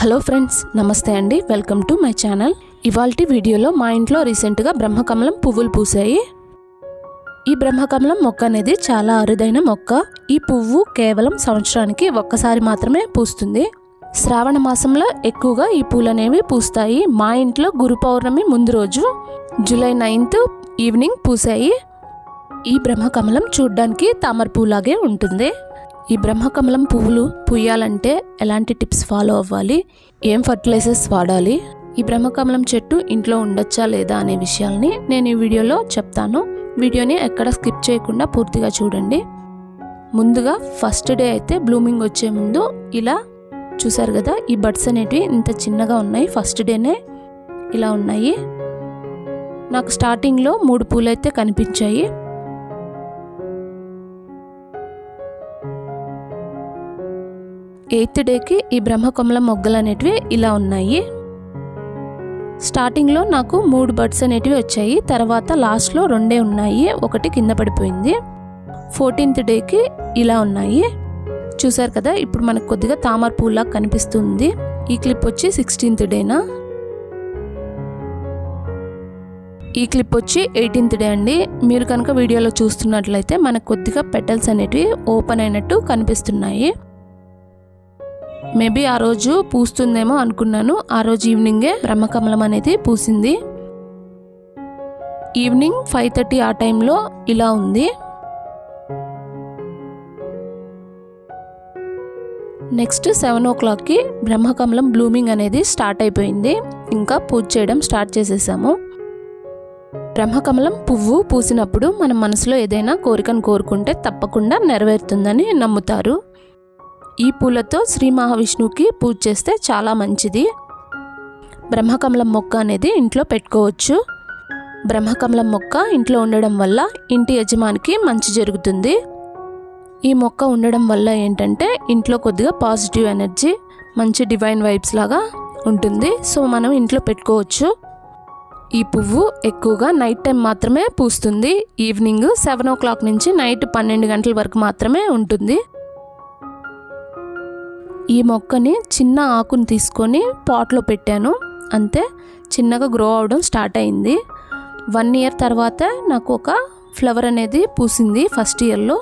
Hello friends, నమస్తే అండి. Welcome to my channel. ఇవాల్టి వీడియోలో మా ఇంట్లో రీసెంట్గా బ్రహ్మకమలం పువ్వులు పూసాయి. ఈ బ్రహ్మకమలం మొక్క అనేది చాలా అరుదైన మొక్క. ఈ పువ్వు కేవలం సంవత్సరానికి ఒక్కసారి మాత్రమే పూస్తుంది. శ్రావణ మాసంలో ఎక్కువగా ఈ పూలు అనేవి పూస్తాయి. మా ఇంట్లో గురు పౌర్ణమి ముందు రోజు జూలై 9th ఈవినింగ్ పూసాయి. ఈ బ్రహ్మకమలం చూడ్డానికి తామర పూలాగే ఉంటుంది. ఈ బ్రహ్మకమలం పువ్వులు పూయాలంటే ఎలాంటి టిప్స్ ఫాలో అవ్వాలి, ఏం ఫర్టిలైజర్స్ వాడాలి, ఈ బ్రహ్మకమలం చెట్టు ఇంట్లో ఉండొచ్చా లేదా అనే విషయాల్ని నేను ఈ వీడియోలో చెప్తాను. వీడియోని ఎక్కడ స్కిప్ చేయకుండా పూర్తిగా చూడండి. ముందుగా ఫస్ట్ డే అయితే బ్లూమింగ్ వచ్చే ముందు ఇలా చూసారు కదా, ఈ బడ్స్ అనేటివి ఇంత చిన్నగా ఉన్నాయి. ఫస్ట్ డేనే ఇలా ఉన్నాయి. నాకు స్టార్టింగ్లో 3 పూలు అయితే కనిపించాయి. ఎయిత్ డేకి ఈ బ్రహ్మకమలం మొగ్గలు అనేటివి ఇలా ఉన్నాయి. స్టార్టింగ్లో నాకు 3 బడ్స్ అనేటివి వచ్చాయి. తర్వాత లాస్ట్లో 2 ఉన్నాయి, ఒకటి కింద పడిపోయింది. 14th డేకి ఇలా ఉన్నాయి. చూసారు కదా, ఇప్పుడు మనకు కొద్దిగా తామర పూలా కనిపిస్తుంది. ఈ క్లిప్ వచ్చి 16th డేనా, ఈ క్లిప్ వచ్చి 18th డే అండి. మీరు కనుక వీడియోలో చూస్తున్నట్లయితే మనకు కొద్దిగా పెటల్స్ అనేటివి ఓపెన్ అయినట్టు కనిపిస్తున్నాయి. మేబీ ఆ రోజు పూస్తుందేమో అనుకున్నాను. ఆ రోజు ఈవినింగే బ్రహ్మకమలం అనేది పూసింది. ఈవినింగ్ 5:30 ఆ టైంలో ఇలా ఉంది. నెక్స్ట్ 7 o'clockకి బ్రహ్మకమలం బ్లూమింగ్ అనేది స్టార్ట్ అయిపోయింది. ఇంకా పూజ చేయడం స్టార్ట్ చేసేసాము. బ్రహ్మకమలం పువ్వు పూసినప్పుడు మన మనసులో ఏదైనా కోరికను కోరుకుంటే తప్పకుండా నెరవేరుతుందని నమ్ముతారు. ఈ పూలతో శ్రీ మహావిష్ణువుకి పూజ చేస్తే చాలా మంచిది. బ్రహ్మకమలం మొక్క అనేది ఇంట్లో పెట్టుకోవచ్చు. బ్రహ్మకమలం మొక్క ఇంట్లో ఉండడం వల్ల ఇంటి యజమానికి మంచి జరుగుతుంది. ఈ మొక్క ఉండడం వల్ల ఏంటంటే ఇంట్లో కొద్దిగా పాజిటివ్ ఎనర్జీ, మంచి డివైన్ వైబ్స్ లాగా ఉంటుంది. సో మనం ఇంట్లో పెట్టుకోవచ్చు. ఈ పువ్వు ఎక్కువగా నైట్ టైం మాత్రమే పూస్తుంది. ఈవినింగ్ 7 o'clock నుంచి నైట్ 12 గంటల వరకు మాత్రమే ఉంటుంది. ఈ మొక్కని చిన్న ఆకుని తీసుకొని పాట్లో పెట్టాను. అంతే, చిన్నగా గ్రో అవడం స్టార్ట్ అయింది. 1 year తర్వాత నాకు ఒక ఫ్లవర్ అనేది పూసింది. ఫస్ట్ ఇయర్లో,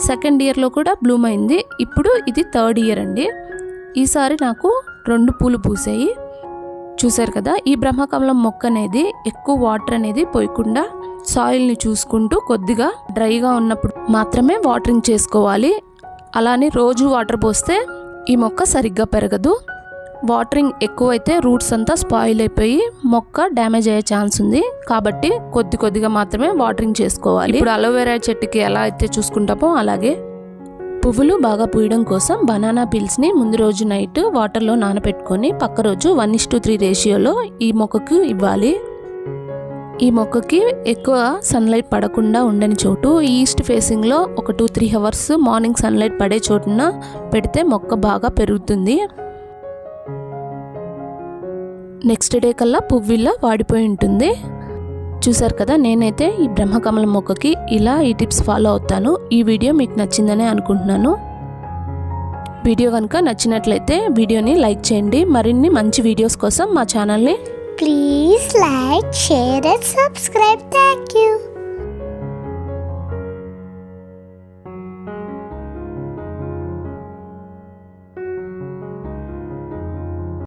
సెకండ్ ఇయర్లో కూడా బ్లూమ్ అయింది. ఇప్పుడు ఇది 3rd year అండి. ఈసారి నాకు 2 పూలు పూసాయి. చూసారు కదా, ఈ బ్రహ్మకమలం మొక్క అనేది ఎక్కువ వాటర్ అనేది పోయకుండా సాయిల్ని చూసుకుంటూ కొద్దిగా డ్రైగా ఉన్నప్పుడు మాత్రమే వాటరింగ్ చేసుకోవాలి. అలానే రోజు వాటర్ పోస్తే ఈ మొక్క సరిగ్గా పెరగదు. వాటరింగ్ ఎక్కువైతే రూట్స్ అంతా స్పాయిల్ అయిపోయి మొక్క డ్యామేజ్ అయ్యే ఛాన్స్ ఉంది. కాబట్టి కొద్దిగా మాత్రమే వాటరింగ్ చేసుకోవాలి. ఇప్పుడు అలోవెరా చెట్టుకి ఎలా అయితే చూసుకుంటామో అలాగే పువ్వులు బాగా పూయడం కోసం బనానా పీల్స్ని ముందు రోజు నైట్ వాటర్లో నానబెట్టుకొని పక్క రోజు 1:3 రేషియోలో ఈ మొక్కకు ఇవ్వాలి. ఈ మొక్కకి ఎక్కువ సన్లైట్ పడకుండా ఉండని చోటు ఈస్ట్ ఫేసింగ్లో ఒక 2-3 hours మార్నింగ్ సన్లైట్ పడే చోటున పెడితే మొక్క బాగా పెరుగుతుంది. నెక్స్ట్ డే కల్లా పువ్వులా వాడిపోయి ఉంటుంది. చూసారు కదా, నేనైతే ఈ బ్రహ్మకమలం మొక్కకి ఇలా ఈ టిప్స్ ఫాలో అవుతాను. ఈ వీడియో మీకు నచ్చిందనే అనుకుంటున్నాను. వీడియో కనుక నచ్చినట్లయితే వీడియోని లైక్ చేయండి. మరిన్ని మంచి వీడియోస్ కోసం మా ఛానల్ని Please like, share and subscribe. Thank you.